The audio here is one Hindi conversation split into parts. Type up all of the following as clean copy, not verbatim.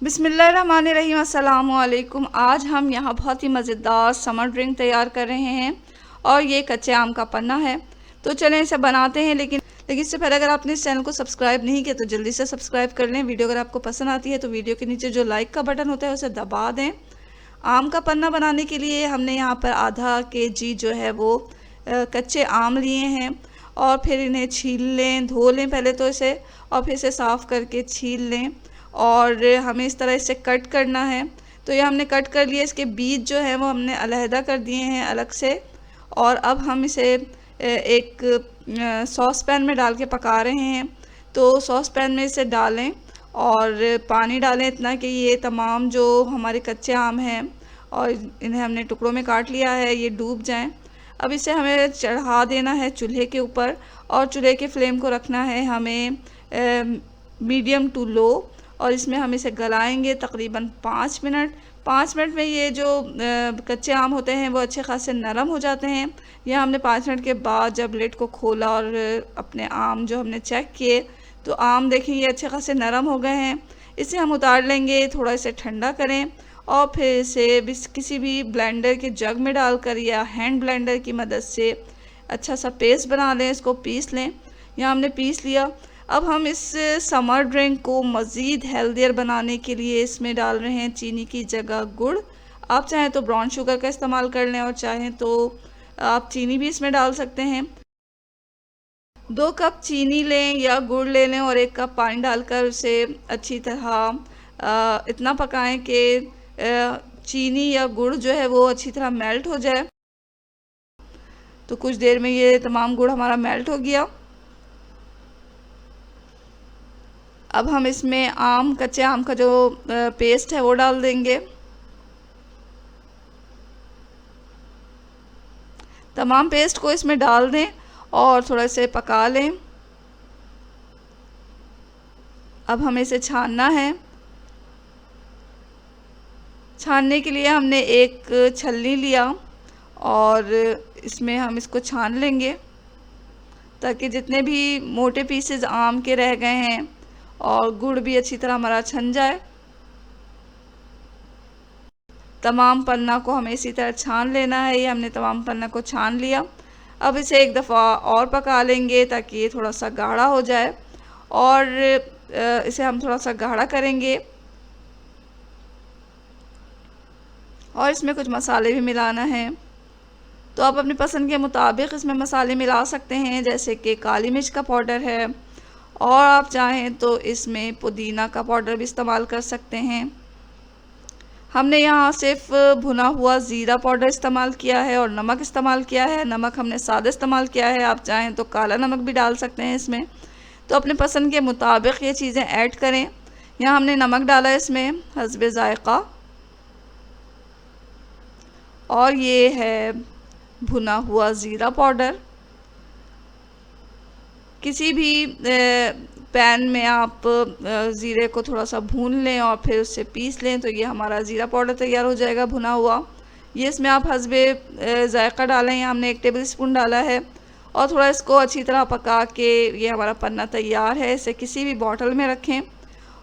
बिस्मिल्लाहिर्रहमानिर्रहीम, अस्सलामु अलैकुम। आज हम यहाँ बहुत ही मज़ेदार समर ड्रिंक तैयार कर रहे हैं और ये कच्चे आम का पन्ना है। तो चलें इसे बनाते हैं। लेकिन इससे पहले अगर आपने इस चैनल को सब्सक्राइब नहीं किया तो जल्दी से सब्सक्राइब कर लें। वीडियो अगर आपको पसंद आती है तो वीडियो के नीचे जो लाइक का बटन होता है उसे दबा दें। आम का पन्ना बनाने के लिए हमने यहाँ पर आधा केजी जो है वो कच्चे आम लिए हैं और फिर इन्हें छील लें, धो लें पहले तो इसे, और फिर इसे साफ़ करके छील लें और हमें इस तरह इसे कट करना है। तो ये हमने कट कर लिया। इसके बीज जो है वो हमने अलहदा कर दिए हैं अलग से। और अब हम इसे एक सॉस पैन में डाल के पका रहे हैं। तो सॉस पैन में इसे डालें और पानी डालें इतना कि ये तमाम जो हमारे कच्चे आम हैं और इन्हें हमने टुकड़ों में काट लिया है ये डूब जाएं। अब इसे हमें चढ़ा देना है चूल्हे के ऊपर और चूल्हे के फ्लेम को रखना है हमें मीडियम टू लो। और इसमें हम इसे गलाएंगे तकरीबन 5 मिनट। 5 मिनट में ये जो कच्चे आम होते हैं वो अच्छे खासे नरम हो जाते हैं। यह हमने 5 मिनट के बाद जब लिड को खोला और अपने आम जो हमने चेक किए तो आम देखें ये अच्छे खासे नरम हो गए हैं। इसे हम उतार लेंगे, थोड़ा इसे ठंडा करें और फिर इसे किसी भी ब्लेंडर के जग में डालकर या हैंड ब्लेंडर की मदद से अच्छा सा पेस्ट बना लें, इसको पीस लें। यहाँ हमने पीस लिया। अब हम इस समर ड्रिंक को मज़ीद हेल्दियर बनाने के लिए इसमें डाल रहे हैं चीनी की जगह गुड़। आप चाहें तो ब्राउन शुगर का इस्तेमाल कर लें और चाहें तो आप चीनी भी इसमें डाल सकते हैं। 2 कप चीनी लें या गुड़ ले लें और 1 कप पानी डालकर उसे अच्छी तरह इतना पकाएं कि चीनी या गुड़ जो है वो अच्छी तरह मेल्ट हो जाए। तो कुछ देर में ये तमाम गुड़ हमारा मेल्ट हो गया। अब हम इसमें कच्चे आम का जो पेस्ट है वो डाल देंगे। तमाम पेस्ट को इसमें डाल दें और थोड़ा से पका लें। अब हमें इसे छानना है। छानने के लिए हमने एक छलनी लिया और इसमें हम इसको छान लेंगे ताकि जितने भी मोटे पीसेस आम के रह गए हैं और गुड़ भी अच्छी तरह हमारा छन जाए। तमाम पन्ना को हमें इसी तरह छान लेना है। ये हमने तमाम पन्ना को छान लिया। अब इसे एक दफ़ा और पका लेंगे ताकि ये थोड़ा सा गाढ़ा हो जाए और इसे हम थोड़ा सा गाढ़ा करेंगे और इसमें कुछ मसाले भी मिलाना है। तो आप अपनी पसंद के मुताबिक इसमें मसाले मिला सकते हैं, जैसे कि काली मिर्च का पाउडर है और आप चाहें तो इसमें पुदीना का पाउडर भी इस्तेमाल कर सकते हैं। हमने यहाँ सिर्फ भुना हुआ ज़ीरा पाउडर इस्तेमाल किया है और नमक इस्तेमाल किया है। नमक हमने सादा इस्तेमाल किया है, आप चाहें तो काला नमक भी डाल सकते हैं इसमें। तो अपने पसंद के मुताबिक ये चीज़ें ऐड करें। यहाँ हमने नमक डाला है इसमें हस्बे ज़ायक़ा और ये है भुना हुआ ज़ीरा पाउडर। किसी भी पैन में आप ज़ीरे को थोड़ा सा भून लें और फिर उससे पीस लें तो ये हमारा ज़ीरा पाउडर तैयार हो जाएगा भुना हुआ। ये इसमें आप हस्बे ज़ायक़ा डालें। यहाँ हमने 1 टेबल स्पून डाला है और थोड़ा इसको अच्छी तरह पका के ये हमारा पन्ना तैयार है। इसे किसी भी बॉटल में रखें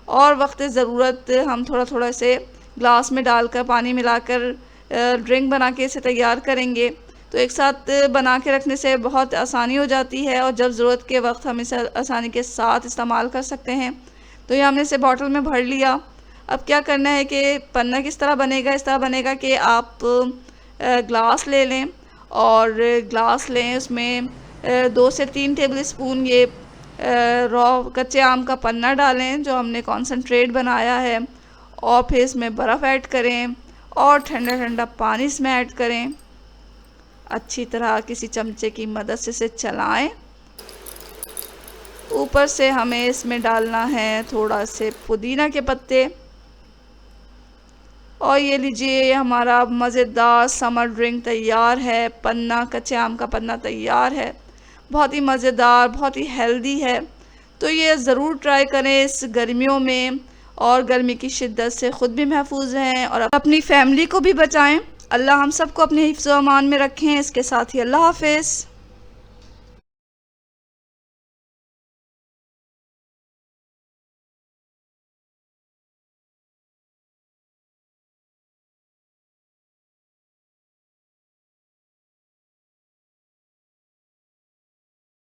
और वक्त ज़रूरत हम थोड़ा थोड़ा इसे ग्लास में डालकर पानी मिलाकर ड्रिंक बना के इसे तैयार करेंगे। तो एक साथ बना के रखने से बहुत आसानी हो जाती है और जब ज़रूरत के वक्त हम इसे आसानी के साथ इस्तेमाल कर सकते हैं। तो ये हमने इसे बॉटल में भर लिया। अब क्या करना है कि पन्ना किस तरह बनेगा, इस तरह बनेगा कि आप ग्लास ले लें और ग्लास लें, उसमें 2 से 3 टेबल स्पून ये रॉ कच्चे आम का पन्ना डालें जो हमने कॉन्सनट्रेट बनाया है और फिर इसमें बर्फ़ ऐड करें और ठंडा ठंडा पानी इसमें ऐड करें। अच्छी तरह किसी चमचे की मदद से इसे चलाएं। ऊपर से हमें इसमें डालना है थोड़ा से पुदीना के पत्ते और ये लीजिए हमारा मज़ेदार समर ड्रिंक तैयार है। पन्ना, कच्चे आम का पन्ना तैयार है। बहुत ही मज़ेदार, बहुत ही हेल्दी है। तो ये ज़रूर ट्राई करें इस गर्मियों में और गर्मी की शिद्दत से ख़ुद भी महफूज रहें और अपनी फैमिली को भी बचाएं। अल्लाह हम सबको अपने हिफ्ज़ व अमान में रखें। इसके साथ ही अल्लाह हाफ़िज़।